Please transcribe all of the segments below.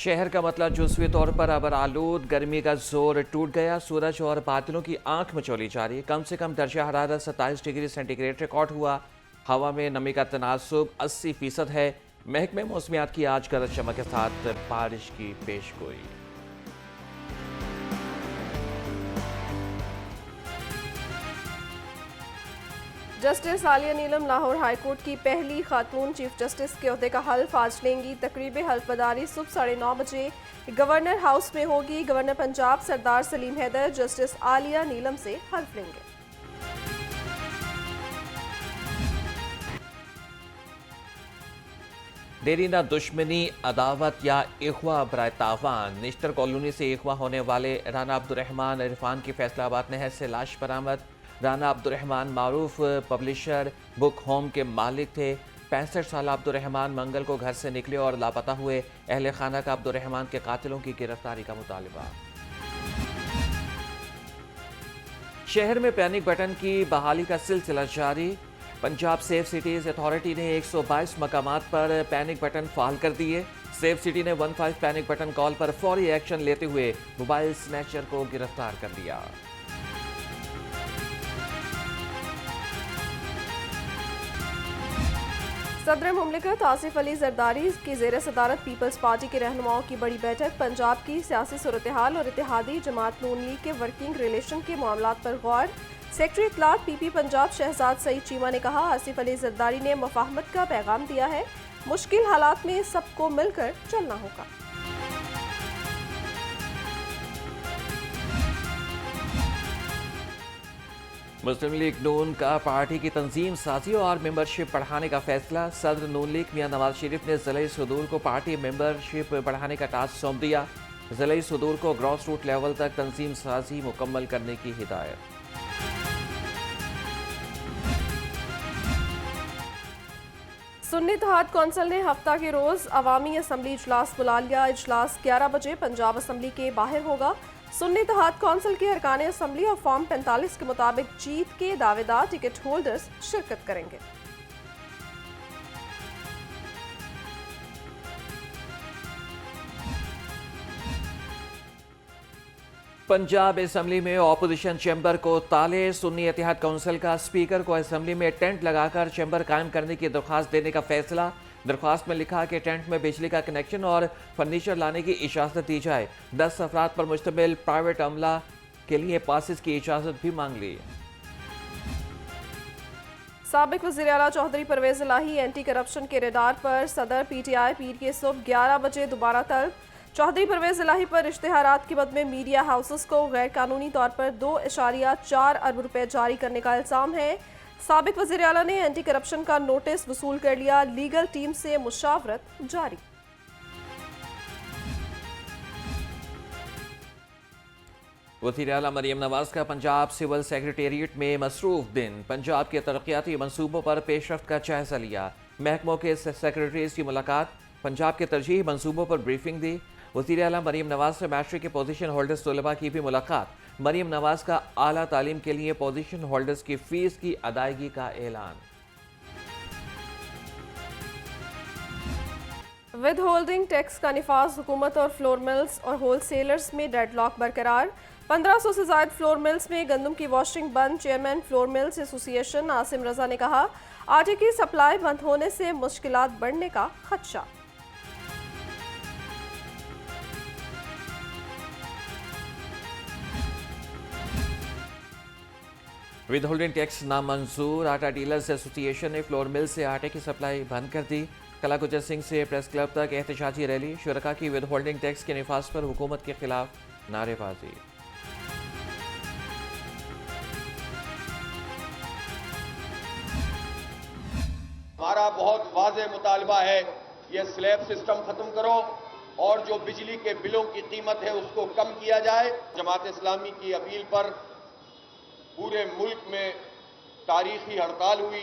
शहर का मतला जुज़वी तौर पर अबर आलूद, गर्मी का जोर टूट गया। सूरज और बादलों की आंख मचौली जारी। कम से कम दर्जा हरारत 27 डिग्री सेंटीग्रेड रिकॉर्ड हुआ। हवा में नमी का तनासुब 80% है। महकमे मौसमियात की आज गरज चमक के साथ बारिश की पेशगोई। जस्टिस आलिया नीलम लाहौर हाई कोर्ट की पहली खातून चीफ जस्टिस के ओहदे का हल्फ आज लेंगी। तकरीब हल्फबदारी सुबह 9:30 बजे गवर्नर हाउस में होगी। गवर्नर पंजाब सरदार सलीम हैदर जस्टिस आलिया नीलम से हल्फ लेंगे। देरी ना दुश्मनी, अदावत या इख्वा बराए तावान। निश्तर कॉलोनी से इख्वा होने वाले राना अब्दुर्रहमान इरफान की फैसलाबाद नहर से लाश बरामद। राना अब्दुर्रहमान मारूफ पब्लिशर बुक होम के मालिक थे। 65 साल अब्दुर्रहमान मंगल को घर से निकले और लापता हुए। अहले खाना का अब्दुर्रहमान के कातिलों की गिरफ्तारी का मुतालबा। शहर में पैनिक बटन की बहाली का सिलसिला जारी। पंजाब सेफ सिटीज अथॉरिटी ने 122 मकामात पर पैनिक बटन फाल कर दिए। सेफ सिटी ने 15 पैनिक बटन कॉल पर फौरी एक्शन लेते हुए मोबाइल स्नैचर को गिरफ्तार कर लिया। सदर मुमलिकत आसिफ अली जरदारी की ज़ेर सदारत पीपल्स पार्टी के रहनुमाओं की बड़ी बैठक। पंजाब की सियासी सूरत हाल और इत्तेहादी जमात नून लीग के वर्किंग रिलेशन के मामलात पर गौर। सेक्रेटरी इत्तलात पीपी पंजाब शहजाद सईद चीमा ने कहा, आसिफ अली जरदारी ने मुफाहमत का पैगाम दिया है। मुश्किल हालात में सबको मिलकर चलना होगा। मुस्लिम लीग नून का पार्टी की तंजीम साजी और मेंबरशिप बढ़ाने का फैसला। सदर नून लीग मियां नवाज शरीफ ने ज़िले सदूर को पार्टी मेंबरशिप बढ़ाने का टास्क सौंप दिया। ज़िले सदूर को ग्रास रूट लेवल तक तंजीम साजी मुकम्मल करने की हिदायत। सुन्नी इत्तेहाद कौंसिल ने हफ्ता के रोज अवामी असम्बली इजलास बुला लिया। इजलास 11 बजे पंजाब असम्बली के बाहर होगा। सुन्नी इत्तेहाद कौंसिल के अरकान असम्बली और फॉर्म 45 के मुताबिक जीत के दावेदार टिकट होल्डर्स शिरकत करेंगे। पंजाब असम्बली में ऑपोजिशन चैम्बर को ताले। सुन्नी इत्तेहाद कौंसिल का स्पीकर को असम्बली में टेंट लगाकर चैम्बर कायम करने की दरख्वास्त देने का फैसला। दरख्वास्त में लिखा कि टेंट में बिजली का कनेक्शन और फर्नीचर लाने की इजाज़त दी जाए। 10 अफराद पर मुश्तमिल प्राइवेट अमला के लिए पासिस की इजाज़त भी मांग ली। साबिक वज़ीर आला चौधरी परवेज इलाही एंटी करप्शन के रेडार पर। सदर PTI पीर के सुबह 11 बजे दोबारा तलब। चौधरी परवेज इलाही पर इश्तिहारात के बद में मीडिया हाउसेस को गैर कानूनी तौर पर 2.4 अरब रुपए जारी करने का इल्ज़ाम है। साबिक वज़ीर आला ने एंटी करप्शन का नोटिस वसूल कर लिया। लीगल टीम से मुशावरत जारी। वज़ीर आला मरियम नवाज का पंजाब सिविल सेक्रेटेरिएट में मसरूफ दिन। पंजाब के तरक्याती मनसूबों पर पेशरफ्त का जायजा लिया। महकमों के सेक्रेटरीज की मुलाकात। पंजाब के तरजीही मनसूबों पर ब्रीफिंग दी। वज़ीर आला मरियम नवाज से मैट्रिक के पोजीशन होल्डर्स तलबा की भी मुलाकात। मरियम नवाज का आला तालीम के लिए पोजीशन होल्डर्स की फीस की अदायगी का ऐलान। विद होल्डिंग टैक्स का निफाज। हुकूमत और फ्लोर मिल्स और होलसेलर्स में डेडलॉक बरकरार। 1500 से ज़ायद फ्लोर मिल्स में गंदम की वॉशिंग बंद। Chairman flour mills association Asim Raza ने कहा, आटे की सप्लाई बंद होने से मुश्किलात बढ़ने का खदशा। विद होल्डिंग टैक्स नामंजूर। आटा डीलर्स एसोसिएशन ने फ्लोर मिल से आटे की सप्लाई बंद कर दी। कला गुजर सिंह से प्रेस क्लब तक एहतजाजी रैली। शुरका की विद होल्डिंग टैक्स के निफाज पर हुकूमत के खिलाफ नारेबाजी। हमारा बहुत वाज़ेह मुतालबा है, ये स्लैब सिस्टम खत्म करो और जो बिजली के बिलों की कीमत है उसको कम किया जाए। जमात इस्लामी की अपील पर पूरे मुल्क में तारीखी हड़ताल हुई।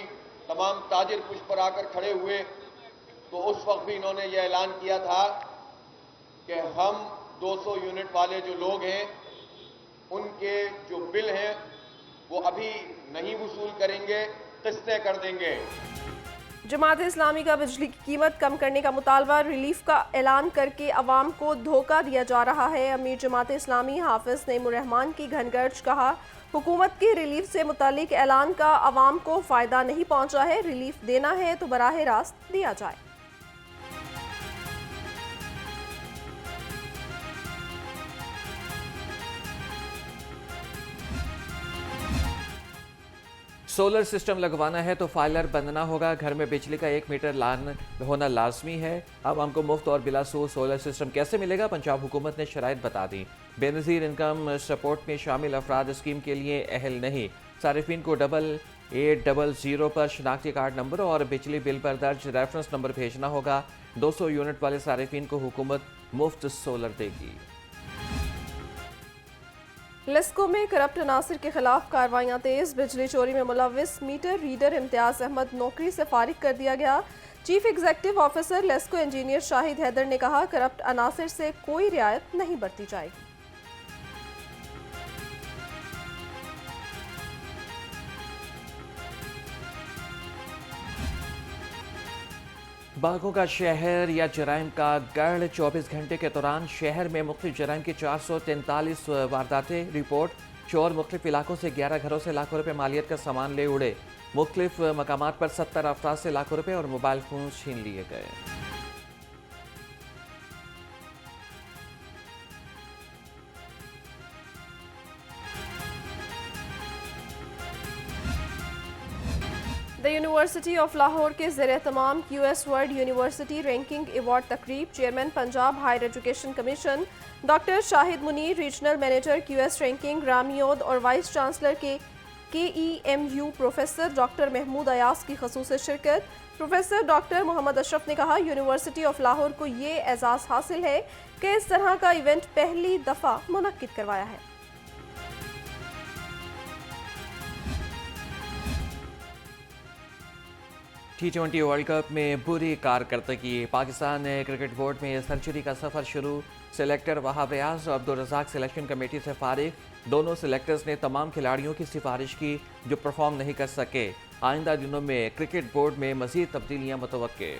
तमाम ताजिर पुश पर आकर खड़े हुए तो उस वक्त भी इन्होंने ये ऐलान किया था कि हम 200 यूनिट वाले जो लोग हैं उनके जो बिल हैं वो अभी नहीं वसूल करेंगे, किस्तें कर देंगे। जमात इस्लामी का बिजली की कीमत कम करने का मुतालबा, रिलीफ का ऐलान करके अवाम को धोखा दिया जा रहा है। अमीर जमात इस्लामी हाफिज नईमुर्रहमान की घनगर्ज, कहा हुकूमत के रिलीफ से मुतालिक ऐलान का अवाम को फ़ायदा नहीं पहुंचा है, रिलीफ देना है तो बराह रास्त दिया जाए। सोलर सिस्टम लगवाना है तो फाइलर बनना होगा, घर में बिजली का 1 मीटर लान होना लाजमी है। अब हमको मुफ्त और बिलासूद सोलर सिस्टम कैसे मिलेगा, पंजाब हुकूमत ने शराइत बता दी। बेनज़ीर इनकम सपोर्ट में शामिल अफराद स्कीम के लिए अहल नहीं। सारिफिन को 8800 पर शनाख्ती कार्ड नंबर और बिजली बिल पर दर्ज रेफरेंस नंबर भेजना होगा। 200 यूनिट वाले सारिफिन को हुकूमत मुफ्त सोलर देगी। लेस्को में करप्ट अनासर के खिलाफ कार्रवाइयां तेज, बिजली चोरी में मुलविस मीटर रीडर इम्तियाज अहमद नौकरी से फारिग कर दिया गया। Chief executive officer LESCO engineer Shahid Haider ने कहा करप्ट अनासर से कोई रियायत नहीं बरती जाएगी। बाघों का शहर या जराइम का गढ़, 24 घंटे के दौरान शहर में मुख्तलिफ जराइम की 443 वारदातें रिपोर्ट। चोर मुख्तलिफ इलाकों से 11 घरों से लाखों रुपए मालियत का सामान ले उड़े। मुख्तलिफ मकामात पर 70 अफराद से लाखों रुपए और मोबाइल फोन छीन लिए गए। द यूनिवर्सिटी ऑफ लाहौर के ज़ेर एहतमाम QS world university ranking award तकरीब, chairman Punjab higher education commission doctor Shahid Munir, regional manager QS ranking रामियोद और वाइस चांसलर के KEMU professor doctor Mahmood Ayaz की खसूस शिरकत। प्रोफेसर डॉक्टर मोहम्मद अशरफ ने कहा यूनिवर्सिटी ऑफ लाहौर को ये एजाज़ हासिल है कि इस तरह का इवेंट पहली दफ़ा मुनक्किद करवाया है। T20 वर्ल्ड कप में बुरी कारकर्दगी, पाकिस्तान क्रिकेट बोर्ड में सेंचुरी का सफर शुरू। सिलेक्टर वहाब रियाज और अब्दुल रज़ाक सिलेक्शन कमेटी से फारिग। दोनों सिलेक्टर्स ने तमाम खिलाड़ियों की सिफारिश की जो परफॉर्म नहीं कर सके। आइंदा दिनों में क्रिकेट बोर्ड में मज़ीद तब्दीलियां मुतवक्के।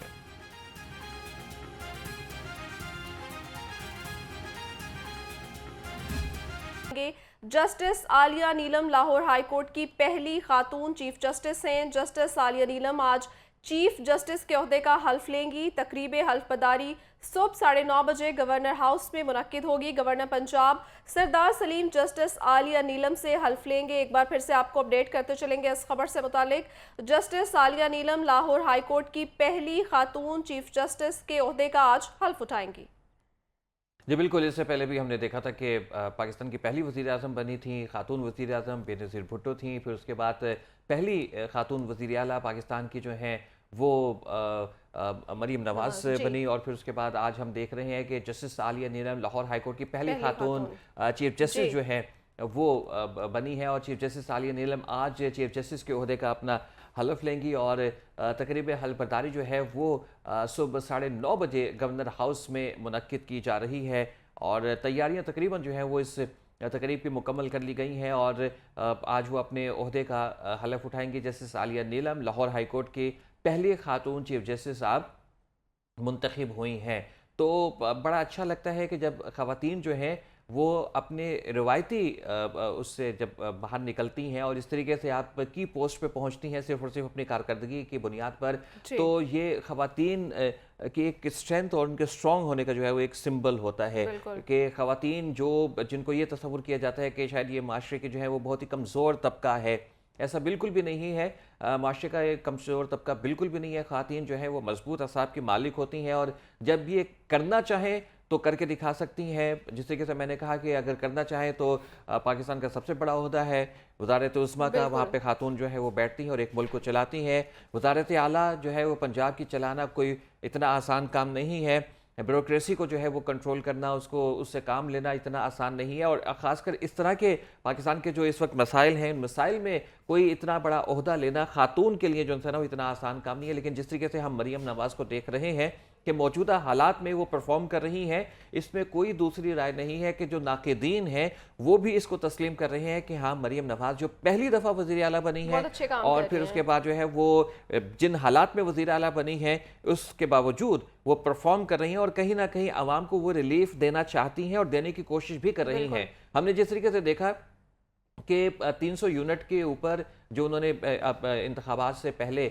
जस्टिस आलिया नीलम लाहौर हाई कोर्ट की पहली खातून चीफ जस्टिस हैं। जस्टिस आलिया नीलम आज चीफ जस्टिस के ओहदे का हल्फ लेंगी। तकरीब हल्फबदारी सुबह 9:30 बजे गवर्नर हाउस में मुनक्किद होगी। गवर्नर पंजाब सरदार सलीम जस्टिस आलिया नीलम से हल्फ लेंगे। एक बार फिर से आपको अपडेट करते चलेंगे इस खबर से मुतालिक। जस्टिस आलिया नीलम लाहौर हाई कोर्ट की पहली खातून चीफ जस्टिस के ओहदे का आज हल्फ उठाएंगी। जी बिल्कुल, इससे पहले भी हमने देखा था कि पाकिस्तान की पहली वज़ीर आज़म बनी थी खातून वज़ीर आज़म बेनज़ीर भुट्टो थी। फिर उसके बाद पहली खातून वज़ीर आला पाकिस्तान की जो हैं वो मरीम नवाज़ बनी। और फिर उसके बाद आज हम देख रहे हैं कि जस्टिस आलिया नीलम लाहौर हाई कोर्ट की पहली खातून चीफ जस्टिस जो है वो बनी है। और चीफ जस्टिस आलिया नीलम आज चीफ जस्टिस के ओहदे का अपना हलफ लेंगी और तकरीब हल्फबरदारी जो है वो सुबह 9:30 बजे गवर्नर हाउस में मुनक्किद की जा रही है। और तैयारियां तकरीबन जो है वो इस तकरीब की मुकम्मल कर ली गई हैं और आज वो अपने ओहदे का हलफ उठाएंगे। जस्टिस आलिया नीलम लाहौर हाई कोर्ट की पहली खातून चीफ जस्टिस आप मुंतखब हुई हैं। तो बड़ा अच्छा लगता है कि जब ख़वातीन जो हैं वो अपने रिवायती उससे जब बाहर निकलती हैं और इस तरीके से आप की पोस्ट पे पहुंचती हैं सिर्फ और सिर्फ अपनी कारकर्दगी की बुनियाद पर, तो ये ख़वातीन की एक स्ट्रेंथ और उनके स्ट्रॉन्ग होने का जो है वो एक सिंबल होता है कि ख़वातीन जो जिनको ये तस्वुर किया जाता है कि शायद ये माशरे के जो है वो बहुत ही कमज़ोर तबका है, ऐसा बिल्कुल भी नहीं है। माशरे का एक कमज़ोर तबका बिल्कुल भी नहीं है। ख़वातीन जो है वो मजबूत असाब की मालिक होती हैं और जब ये करना चाहें तो करके दिखा सकती हैं। जिस तरीके से मैंने कहा कि अगर करना चाहें तो पाकिस्तान का सबसे बड़ा ओहदा है वज़ारत उस्मा का, वहाँ पे खातून जो है वो बैठती हैं और एक मुल्क को चलाती हैं। वज़ारत आला जो है वो पंजाब की चलाना कोई इतना आसान काम नहीं है। ब्यूरोक्रेसी को जो है वो कंट्रोल करना, उसको उससे काम लेना इतना आसान नहीं है। और ख़ासकर इस तरह के पाकिस्तान के जो इस वक्त मसाइल हैं, उन मसाइल में कोई इतना बड़ा ओहदा लेना खातून के लिए जो है ना वो इतना आसान काम नहीं है। लेकिन जिस तरीके से हम मरीम नवाज़ को देख रहे हैं کہ موجودہ حالات میں وہ پرفارم کر رہی ہیں، اس میں کوئی دوسری رائے نہیں ہے کہ جو ناقدین ہیں وہ بھی اس کو تسلیم کر رہے ہیں کہ ہاں مریم نواز جو پہلی دفعہ وزیر اعلیٰ بنی ہے اور پھر اس کے بعد جو ہے وہ جن حالات میں وزیر اعلیٰ بنی ہے اس کے باوجود وہ پرفارم کر رہی ہیں اور کہیں نہ کہیں عوام کو وہ ریلیف دینا چاہتی ہیں اور دینے کی کوشش بھی کر رہی ہیں۔ ہم نے جس طریقے سے دیکھا کہ 300 یونٹ کے اوپر جو انہوں نے انتخابات سے پہلے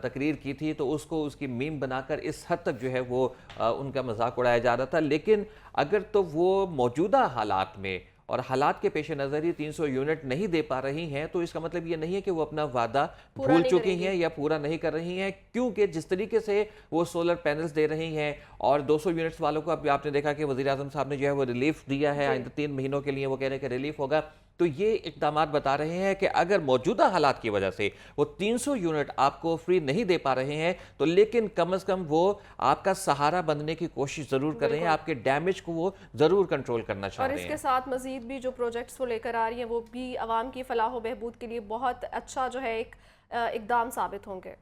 تقریر کی تھی تو اس کو اس کی میم بنا کر اس حد تک جو ہے وہ ان کا مذاق اڑایا جا رہا تھا، لیکن اگر تو وہ موجودہ حالات میں اور حالات کے پیش نظر ہی 300 یونٹ نہیں دے پا رہی ہیں تو اس کا مطلب یہ نہیں ہے کہ وہ اپنا وعدہ بھول چکی ہیں یا پورا نہیں کر رہی ہیں، کیونکہ جس طریقے سے وہ سولر پینلز دے رہی ہیں اور 200 یونٹس والوں کو اب آپ نے دیکھا کہ وزیر اعظم صاحب نے جو ہے وہ ریلیف دیا ہے آئندہ 3 مہینوں کے لیے، وہ کہہ رہے ہیں کہ ریلیف ہوگا، تو یہ اقدامات بتا رہے ہیں کہ اگر موجودہ حالات کی وجہ سے وہ 300 یونٹ آپ کو فری نہیں دے پا رہے ہیں تو لیکن کم از کم وہ آپ کا سہارا بننے کی کوشش ضرور کر رہے ہیں، آپ کے ڈیمیج کو وہ ضرور کنٹرول کرنا چاہ رہے ہیں۔ اور اس کے ساتھ مزید بھی جو پروجیکٹس وہ لے کر آ رہی ہیں وہ بھی عوام کی فلاح و بہبود کے لیے بہت اچھا جو ہے ایک اقدام ثابت ہوں گے۔